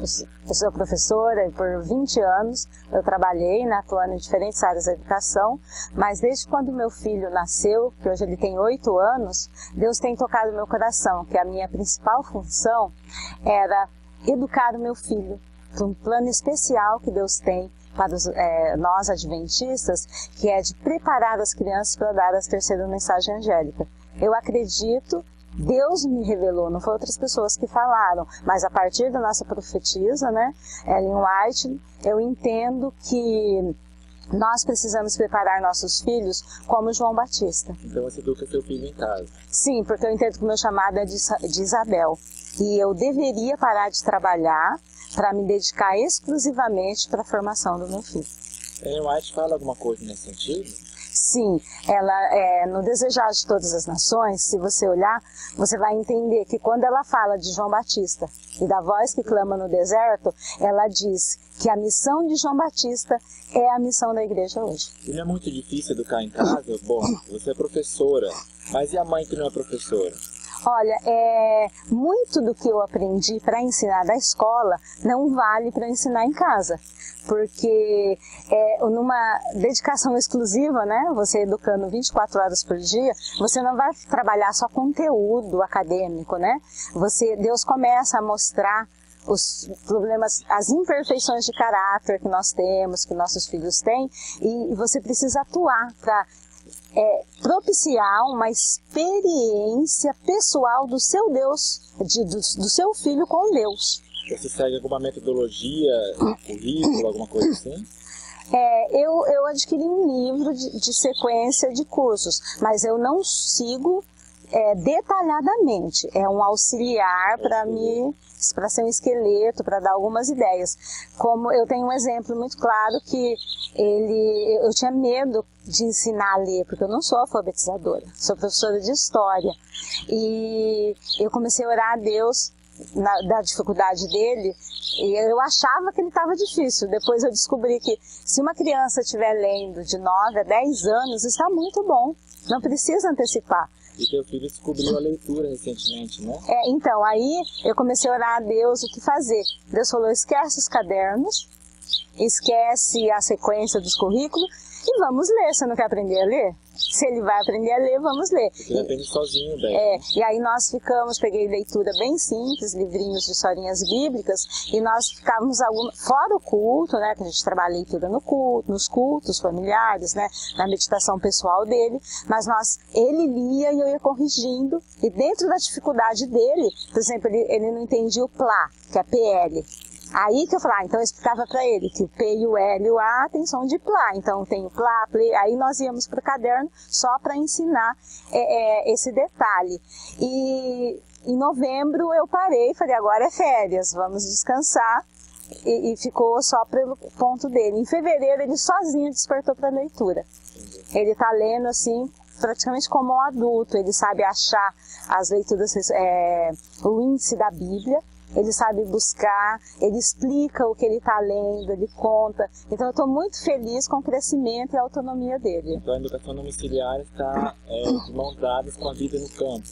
Eu sou professora e por 20 anos eu trabalhei, né, atuando em diferentes áreas da educação, mas desde quando meu filho nasceu, que hoje ele tem 8 anos, Deus tem tocado no meu coração, que a minha principal função era educar o meu filho para um plano especial que Deus tem para nós adventistas, que é de preparar as crianças para dar a terceira mensagem angélica. Eu acredito, Deus me revelou, não foram outras pessoas que falaram, mas a partir da nossa profetisa, né, Ellen White, eu entendo que nós precisamos preparar nossos filhos como João Batista. Então você educa seu filho em casa? Sim, porque eu entendo que o meu chamado é de Isabel. E eu deveria parar de trabalhar para me dedicar exclusivamente para a formação do meu filho. Ellen White fala alguma coisa nesse sentido? Sim, ela no Desejar de Todas as Nações, se você olhar, você vai entender que quando ela fala de João Batista e da voz que clama no deserto, ela diz que a missão de João Batista é a missão da igreja hoje. E não é muito difícil educar em casa? Bom, você é professora, mas e a mãe que não é professora? Olha, muito do que eu aprendi para ensinar da escola não vale para ensinar em casa, porque numa dedicação exclusiva, né, você educando 24 horas por dia, você não vai trabalhar só conteúdo acadêmico, né? Deus começa a mostrar os problemas, as imperfeições de caráter que nós temos, que nossos filhos têm, e você precisa atuar para propiciar uma experiência pessoal do seu Deus, do seu filho com Deus. Você segue alguma metodologia, currículo, alguma coisa assim? Eu adquiri um livro de sequência de cursos, mas eu não sigo detalhadamente. É um auxiliar para ser um esqueleto, para dar algumas ideias. Como eu tenho um exemplo muito claro que eu tinha medo de ensinar a ler, porque eu não sou alfabetizadora, sou professora de história. E eu comecei a orar a Deus da dificuldade dele, e eu achava que ele estava difícil. Depois eu descobri que se uma criança estiver lendo de 9 a 10 anos, está muito bom, não precisa antecipar. E teu filho descobriu a leitura recentemente, né? Então, aí eu comecei a orar a Deus o que fazer. Deus falou, esquece os cadernos, esquece a sequência dos currículos e vamos ler. Você não quer aprender a ler? Se ele vai aprender a ler, vamos ler. Porque ele aprende sozinho, daí. E aí nós peguei leitura bem simples, livrinhos de historinhas bíblicas, e nós ficávamos fora o culto, né, que a gente trabalha leitura no culto, nos cultos familiares, né, na meditação pessoal dele, mas ele lia e eu ia corrigindo, e dentro da dificuldade dele, por exemplo, ele não entendia o PLA, que é PL. Aí que eu falava, então eu explicava para ele que o P e o L e o A tem som de plá, então tem o plá, play, aí nós íamos para o caderno só para ensinar esse detalhe. E em novembro eu parei, falei, agora é férias, vamos descansar, e ficou só pelo ponto dele. Em fevereiro ele sozinho despertou para a leitura. Ele está lendo assim, praticamente como um adulto, ele sabe achar as leituras, o índice da Bíblia, ele sabe buscar, ele explica o que ele está lendo, ele conta. Então eu estou muito feliz com o crescimento e a autonomia dele. Então a educação domiciliar está de mãos dadas com a vida no campo.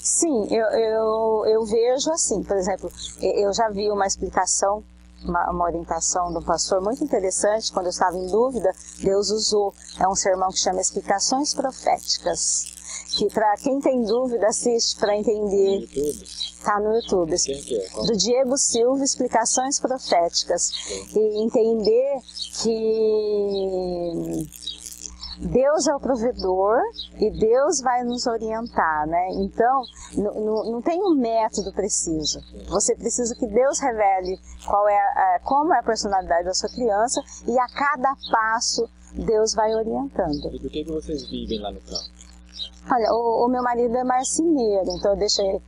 Sim, eu vejo assim, por exemplo, eu já vi uma explicação, uma orientação do pastor muito interessante, quando eu estava em dúvida, Deus usou, um sermão que chama Explicações Proféticas, que para quem tem dúvida assiste para entender. Está no YouTube. Quem que é? Do Diego Silva, Explicações Proféticas. E entender que Deus é o provedor e Deus vai nos orientar, né? Então, não tem um método preciso. Você precisa que Deus revele como é a personalidade da sua criança, e a cada passo Deus vai orientando. E do que vocês vivem lá no campo? Olha, o meu marido é marceneiro, então eu deixei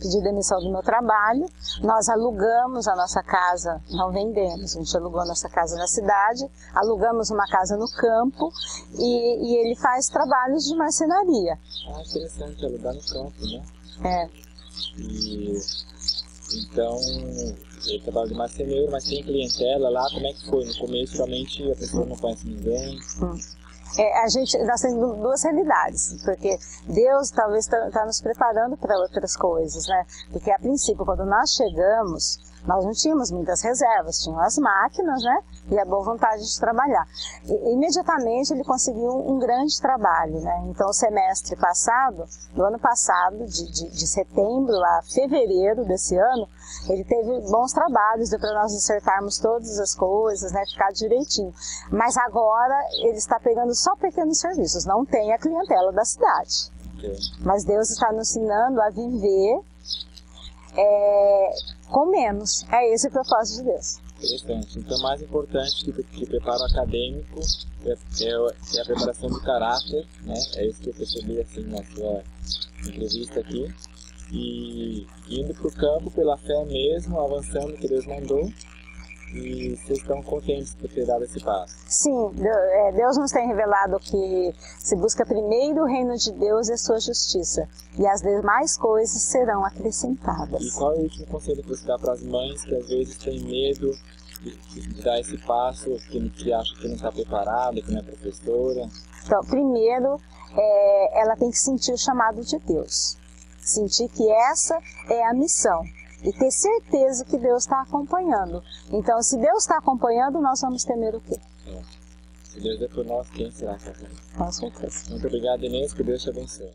pedir demissão do meu trabalho. Nós alugamos a nossa casa, não vendemos, a gente alugou a nossa casa na cidade, alugamos uma casa no campo e ele faz trabalhos de marcenaria. Ah, interessante, alugar no campo, né? E então, ele trabalha de marceneiro, mas tem clientela lá, como é que foi? No começo, realmente, a pessoa não conhece ninguém. Nós temos duas realidades, porque Deus talvez está nos preparando para outras coisas, né? Porque a princípio, quando nós chegamos, Nós não tínhamos muitas reservas, tinham as máquinas, né? E a boa vontade de trabalhar. E, imediatamente ele conseguiu um grande trabalho, né? Então o semestre passado, no ano passado, de setembro a fevereiro desse ano, ele teve bons trabalhos, deu para nós acertarmos todas as coisas, né? Ficar direitinho. Mas agora ele está pegando só pequenos serviços, não tem a clientela da cidade. Mas Deus está nos ensinando a viver com menos. É esse o propósito de Deus. Interessante. Então, mais importante que preparo acadêmico é a preparação do caráter, né? É isso que eu percebi assim na sua entrevista aqui. E indo para o campo pela fé mesmo, avançando o que Deus mandou. E vocês estão contentes por ter dado esse passo? Sim, Deus nos tem revelado que se busca primeiro o reino de Deus e a sua justiça, e as demais coisas serão acrescentadas. E qual é o último conselho que você dá para as mães que às vezes têm medo de dar esse passo, que acham que não está preparada, que não é professora? Então, primeiro, ela tem que sentir o chamado de Deus, sentir que essa é a missão. E ter certeza que Deus está acompanhando. Então, se Deus está acompanhando, nós vamos temer o quê? Se Deus é por nós, quem será que é? Com certeza. Muito obrigado, Inês, que Deus te abençoe.